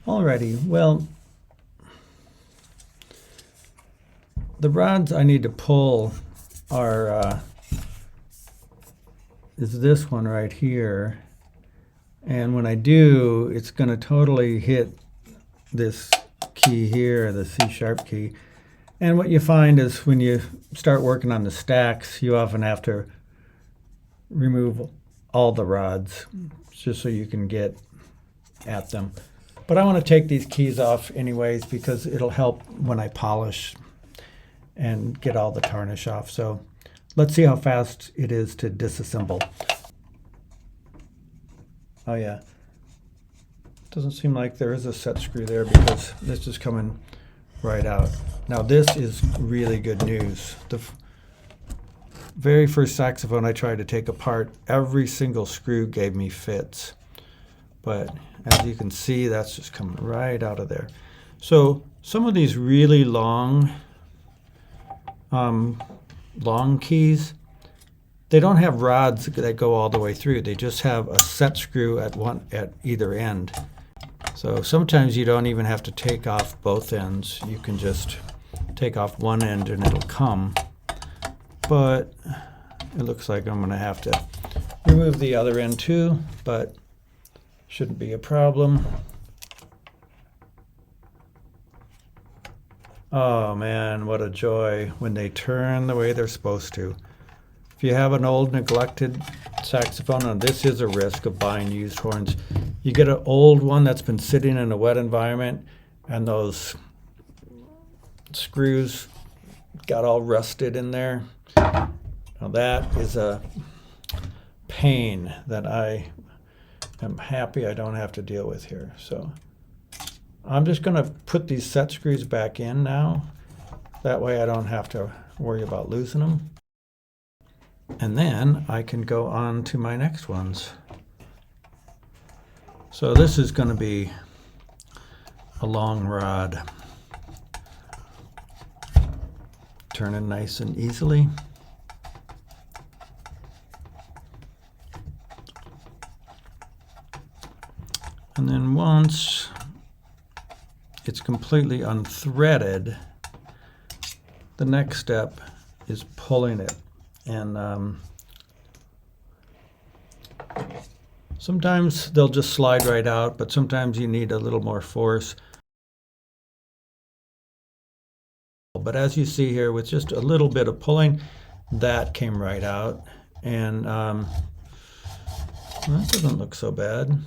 Alrighty, well, the rods I need to pull are is this one right here, and when I do, it's going to totally hit this key here, the C sharp key. And what you find is when you start working on the stacks, you often have to remove all the rods just so you can get at them. But I want to take these keys off anyways because it'll help when I polish and get all the tarnish off. So let's see how fast it is to disassemble. Oh yeah, doesn't seem like there is a set screw there because this is coming right out. Now this is really good news. The very first saxophone I tried to take apart, every single screw gave me fits. But as you can see, that's just coming right out of there. So some of these really long keys, they don't have rods that go all the way through. They just have a set screw at either end. So sometimes you don't even have to take off both ends. You can just take off one end and it'll come. But it looks like I'm going to have to remove the other end too, but shouldn't be a problem. Oh man, what a joy when they turn the way they're supposed to. If you have an old neglected saxophone, and this is a risk of buying used horns, you get an old one that's been sitting in a wet environment and those screws got all rusted in there. Now that is a pain that I am happy I don't have to deal with here. So I'm just going to put these set screws back in now. That way I don't have to worry about losing them. And then I can go on to my next ones. So this is going to be a long rod. Turn it nice and easily. And then once it's completely unthreaded, the next step is pulling it. And sometimes they'll just slide right out, but sometimes you need a little more force. But as you see here, with just a little bit of pulling, that came right out. And that doesn't look so bad.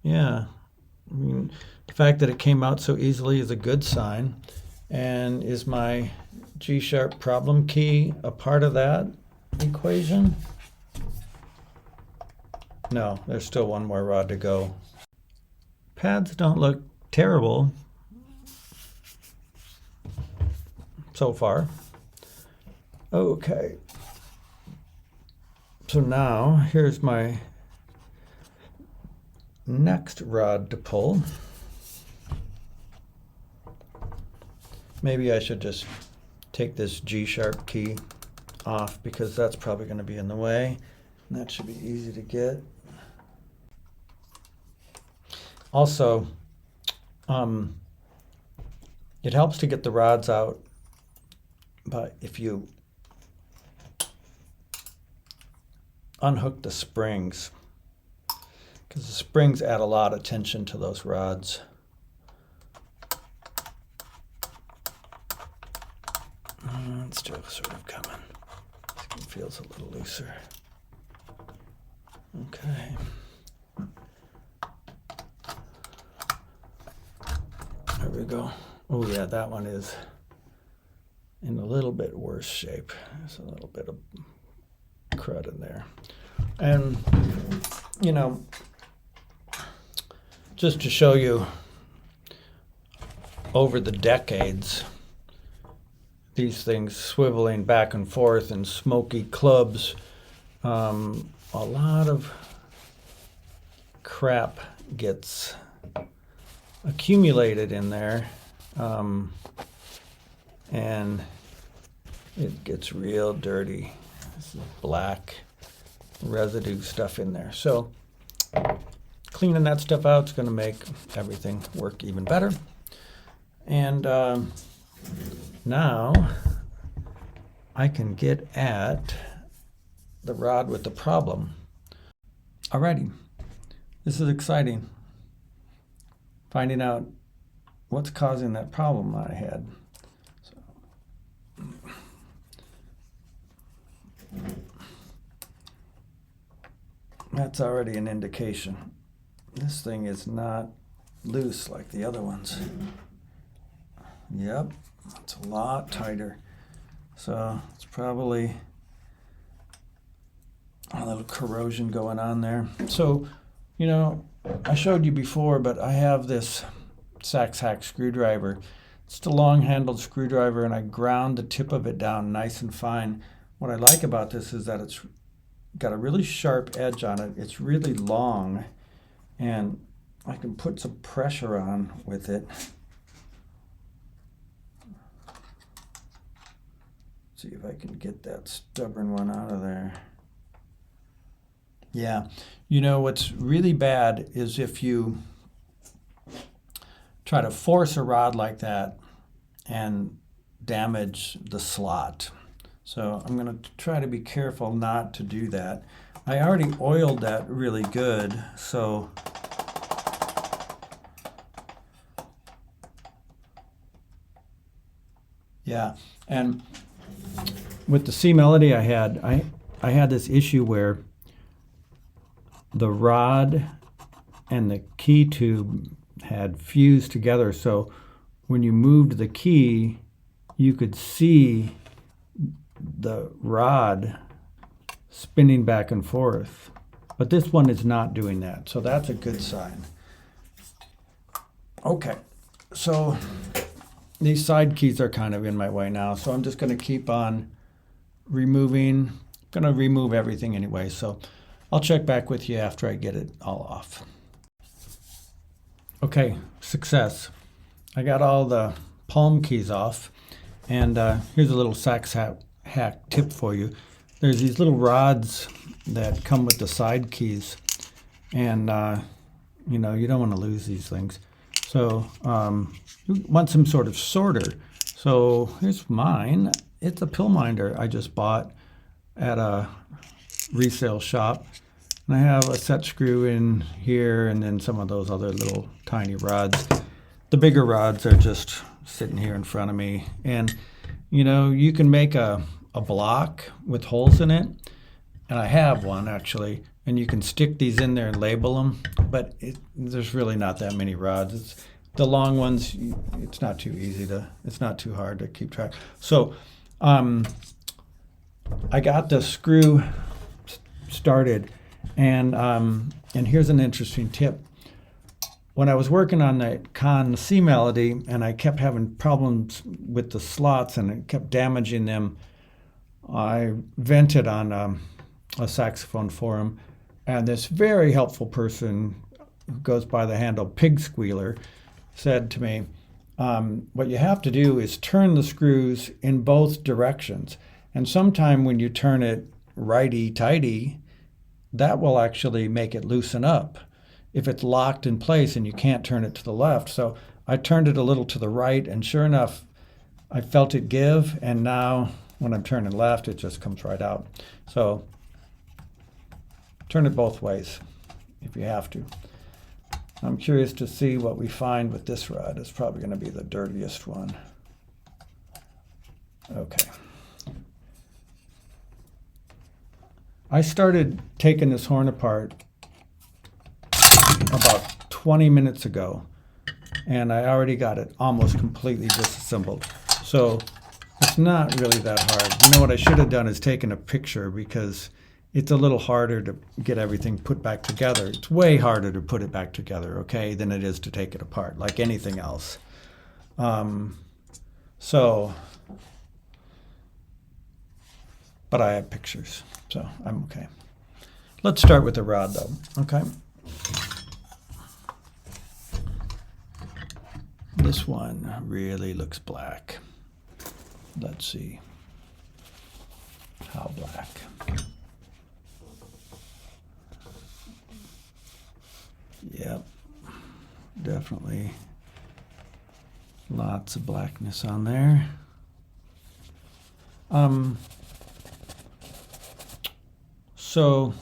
Yeah, I mean, the fact that it came out so easily is a good sign. And is my G-sharp problem key a part of that equation? No, there's still one more rod to go. Pads don't look terrible so far. Okay. So now here's my next rod to pull. Maybe I should just take this G-sharp key off because that's probably going to be in the way. And that should be easy to get. Also, it helps to get the rods out, but if you unhook the springs, because the springs add a lot of tension to those rods. It's still sort of coming. It feels a little looser. Okay. There we go. Oh yeah, that one is in a little bit worse shape. There's a little bit of crud in there. And, you know, just to show you over the decades, these things swiveling back and forth in smoky clubs, a lot of crap gets accumulated in there, and it gets real dirty. This is black residue stuff in there. So cleaning that stuff out is going to make everything work even better. And now I can get at the rod with the problem. Alrighty, this is exciting. Finding out what's causing that problem I had. So, that's already an indication. This thing is not loose like the other ones. Yep, it's a lot tighter. So it's probably a little corrosion going on there. So, you know, I showed you before, but I have this Sax hack screwdriver. It's the long-handled screwdriver, and I ground the tip of it down nice and fine. What I like about this is that it's got a really sharp edge on it. It's really long, and I can put some pressure on with it. See if I can get that stubborn one out of there. Yeah, you know what's really bad is if you try to force a rod like that and damage the slot. So I'm going to try to be careful not to do that. I already oiled that really good, so yeah. And with the C Melody I had this issue where the rod and the key tube had fused together, so when you moved the key, you could see the rod spinning back and forth. But this one is not doing that, so that's a good sign. Okay, so these side keys are kind of in my way now, so I'm just going to keep on removing. I'm going to remove everything anyway, so I'll check back with you after I get it all off. Okay, success. I got all the palm keys off, and here's a little Sax hack tip for you. There's these little rods that come with the side keys, and you know, you don't want to lose these things. So you want some sort of sorter. So here's mine. It's a pill minder I just bought at a resale shop. And I have a set screw in here and then some of those other little tiny rods. The bigger rods are just sitting here in front of me. And, you know, you can make a block with holes in it. And I have one, actually. And you can stick these in there and label them. But there's really not that many rods. The long ones, it's not too easy to, it's not too hard to keep track. So I got the screw started. And here's an interesting tip. When I was working on the C Melody, and I kept having problems with the slots and it kept damaging them, I vented on a saxophone forum, and this very helpful person who goes by the handle Pig Squealer said to me, what you have to do is turn the screws in both directions. And sometime when you turn it righty-tighty, that will actually make it loosen up if it's locked in place and you can't turn it to the left. So I turned it a little to the right, and sure enough, I felt it give, and now when I'm turning left, it just comes right out. So turn it both ways if you have to. I'm curious to see what we find with this rod. It's probably going to be the dirtiest one. Okay. I started taking this horn apart about 20 minutes ago, and I already got it almost completely disassembled. So it's not really that hard. You know what I should have done is taken a picture, because it's a little harder to get everything put back together. It's way harder to put it back together, okay, than it is to take it apart, like anything else. But I have pictures, so I'm okay. Let's start with the rod, though, okay? This one really looks black. Let's see how black. Yep, definitely lots of blackness on there. So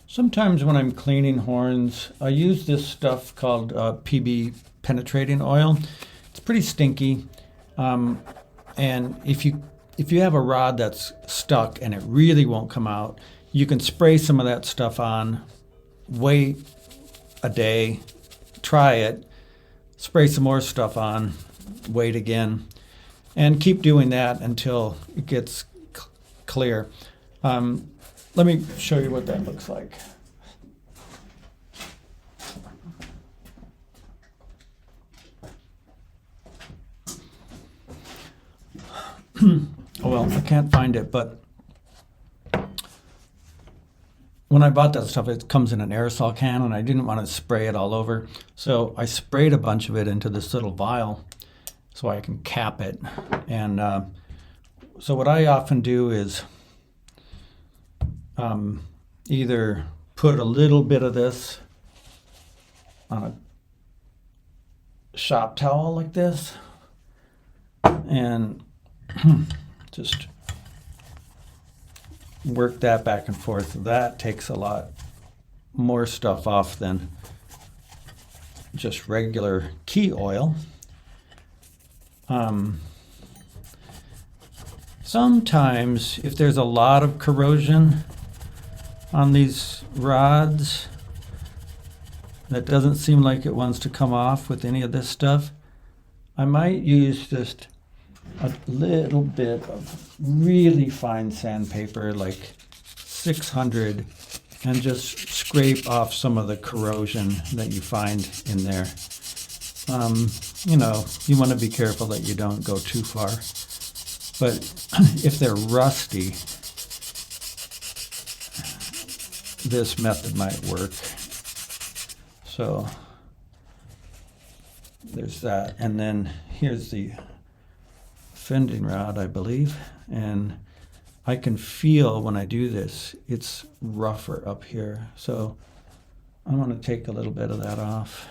sometimes when I'm cleaning horns, I use this stuff called PB penetrating oil. It's pretty stinky, and if you have a rod that's stuck and it really won't come out, you can spray some of that stuff on, wait a day, try it, spray some more stuff on, wait again, and keep doing that until it gets clear. Let me show you what that looks like. Oh, well, I can't find it, but when I bought that stuff, it comes in an aerosol can, and I didn't want to spray it all over. So I sprayed a bunch of it into this little vial so I can cap it. And so what I often do is either put a little bit of this on a shop towel like this and just work that back and forth. That takes a lot more stuff off than just regular key oil. Sometimes if there's a lot of corrosion on these rods that doesn't seem like it wants to come off with any of this stuff, I might use just a little bit of really fine sandpaper, like 600, and just scrape off some of the corrosion that you find in there. You want to be careful that you don't go too far. But if they're rusty, this method might work. So there's that. And then here's the fending rod, I believe. And I can feel when I do this, it's rougher up here. So I want to take a little bit of that off.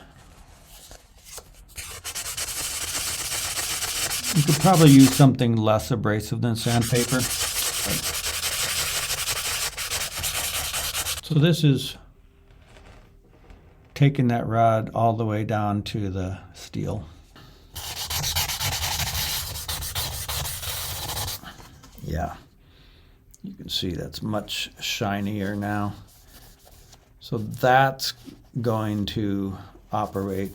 You could probably use something less abrasive than sandpaper. So this is taking that rod all the way down to the steel. Yeah, you can see that's much shinier now. So that's going to operate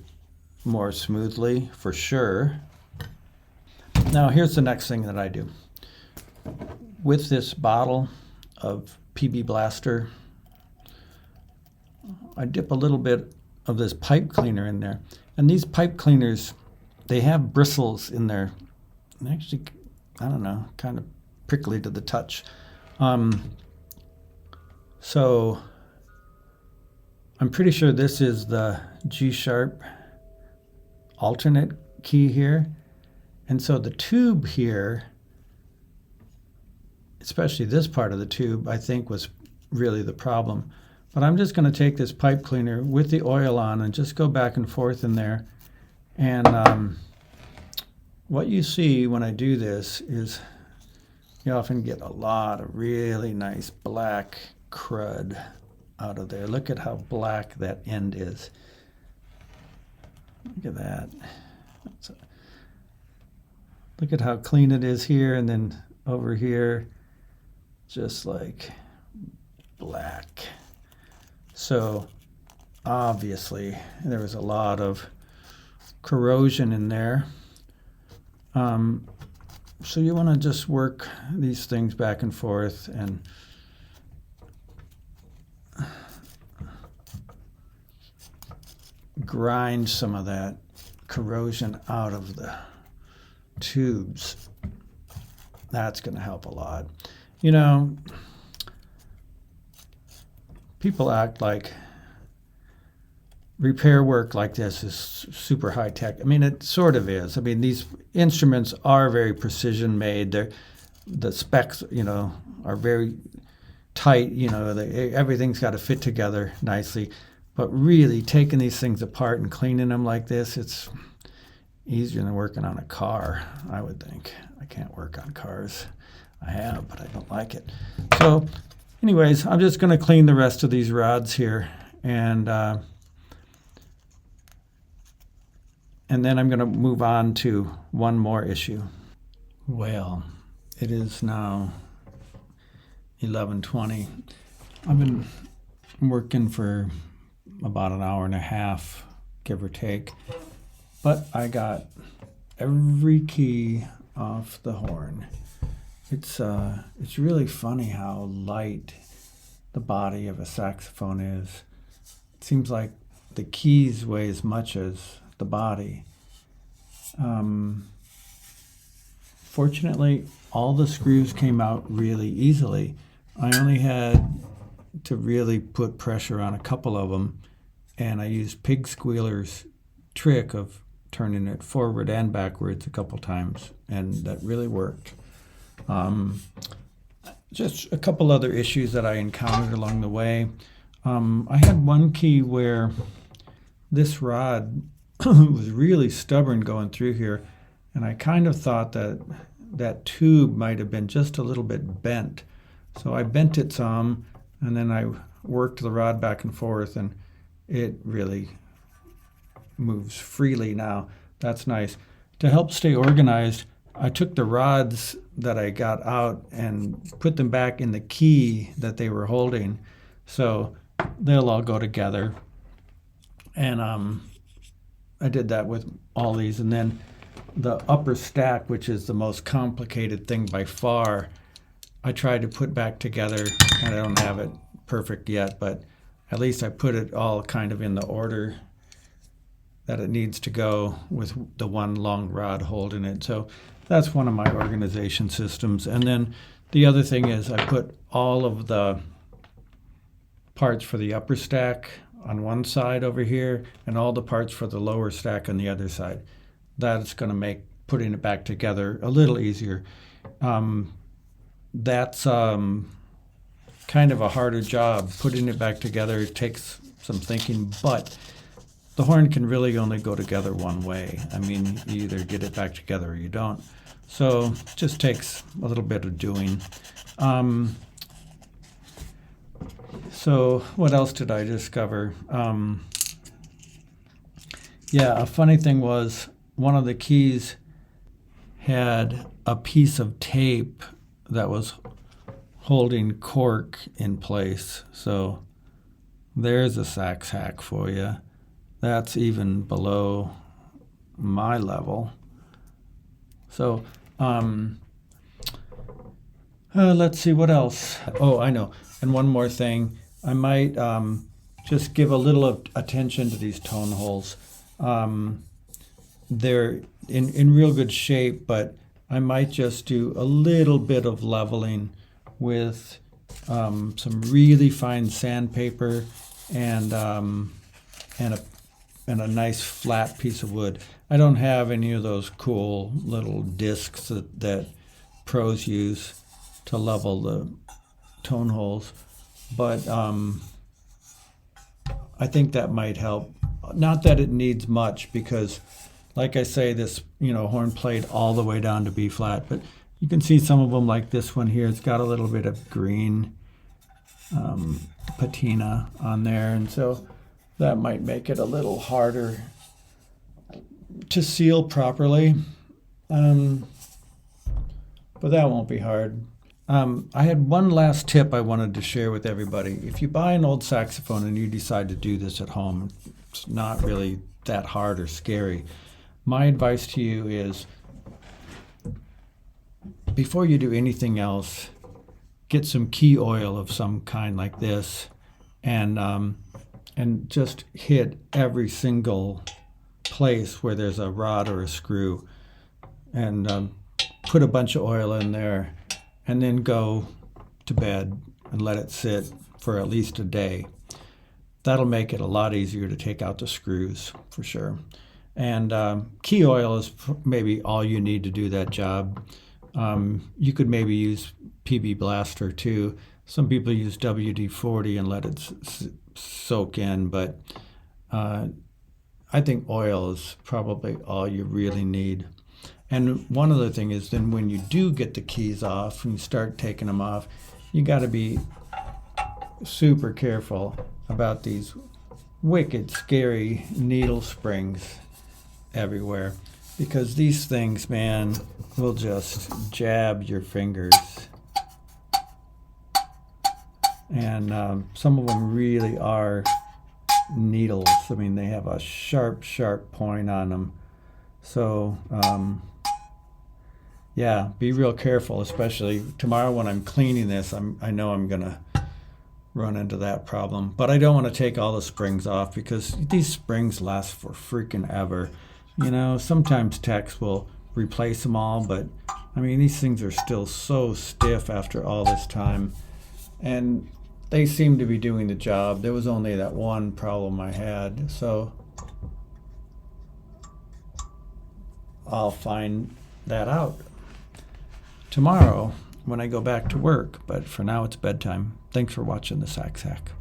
more smoothly for sure. Now here's the next thing that I do. With this bottle of PB Blaster, I dip a little bit of this pipe cleaner in there. And these pipe cleaners, they have bristles in there. And actually, I don't know, kind of prickly to the touch. So I'm pretty sure this is the G-sharp alternate key here. And so the tube here, especially this part of the tube, I think was really the problem. But I'm just going to take this pipe cleaner with the oil on and just go back and forth in there. And what you see when I do this is you often get a lot of really nice black crud out of there. Look at how black that end is. Look at that. Look at how clean it is here, and then over here, just like black. So obviously there was a lot of corrosion in there. So you want to just work these things back and forth and grind some of that corrosion out of the tubes. That's going to help a lot. You know, people act like repair work like this is super high tech. I mean, it sort of is. I mean, these instruments are very precision made. The specs, are very tight. Everything's got to fit together nicely. But really, taking these things apart and cleaning them like this, it's easier than working on a car, I would think. I can't work on cars. I have, but I don't like it. So anyways, I'm just going to clean the rest of these rods here, and then I'm going to move on to one more issue. Well, it is now 11:20. I've been working for about an hour and a half, give or take, but I got every key off the horn. It's really funny how light the body of a saxophone is. It seems like the keys weigh as much as the body. Fortunately, all the screws came out really easily. I only had to really put pressure on a couple of them, and I used Pig Squealer's trick of turning it forward and backwards a couple times, and that really worked. Just a couple other issues that I encountered along the way. I had one key where this rod was really stubborn going through here, and I kind of thought that that tube might have been just a little bit bent. So I bent it some, and then I worked the rod back and forth, and it really moves freely now. That's nice. To help stay organized, I took the rods that I got out and put them back in the key that they were holding, so they'll all go together. And I did that with all these. And then the upper stack, which is the most complicated thing by far, I tried to put back together, and I don't have it perfect yet, but at least I put it all kind of in the order that it needs to go with the one long rod holding it. So that's one of my organization systems. And then the other thing is I put all of the parts for the upper stack on one side over here and all the parts for the lower stack on the other side. That's going to make putting it back together a little easier. That's kind of a harder job. Putting it back together takes some thinking, but the horn can really only go together one way. I mean, you either get it back together or you don't. So it just takes a little bit of doing. So what else did I discover? Yeah, a funny thing was one of the keys had a piece of tape that was holding cork in place. So there's a sax hack for you. That's even below my level. So let's see what else. Oh, I know. And one more thing. I might just give a little attention to these tone holes. They're in real good shape, but I might just do a little bit of leveling with some really fine sandpaper and a nice flat piece of wood. I don't have any of those cool little discs that pros use to level the tone holes, but I think that might help. Not that it needs much, because like I say, this horn played all the way down to B flat, but you can see some of them like this one here. It's got a little bit of green patina on there, and so that might make it a little harder to seal properly, but that won't be hard. I had one last tip I wanted to share with everybody. If you buy an old saxophone and you decide to do this at home, it's not really that hard or scary. My advice to you is, before you do anything else, get some key oil of some kind like this, and just hit every single place where there's a rod or a screw, and put a bunch of oil in there, and then go to bed and let it sit for at least a day. That'll make it a lot easier to take out the screws, for sure. And key oil is maybe all you need to do that job. You could maybe use PB Blaster too. Some people use WD-40 and let it soak in, but I think oil is probably all you really need. And one other thing is then when you do get the keys off and you start taking them off, you got to be super careful about these wicked, scary needle springs everywhere, because these things, man, will just jab your fingers. And some of them really are needles. I mean, they have a sharp, sharp point on them. So, yeah, be real careful, especially tomorrow when I'm cleaning this. I know I'm going to run into that problem. But I don't want to take all the springs off because these springs last for freaking ever. You know, sometimes techs will replace them all, but I mean, these things are still so stiff after all this time. And they seem to be doing the job. There was only that one problem I had, so I'll find that out tomorrow when I go back to work. But for now, it's bedtime. Thanks for watching the Sax Hack.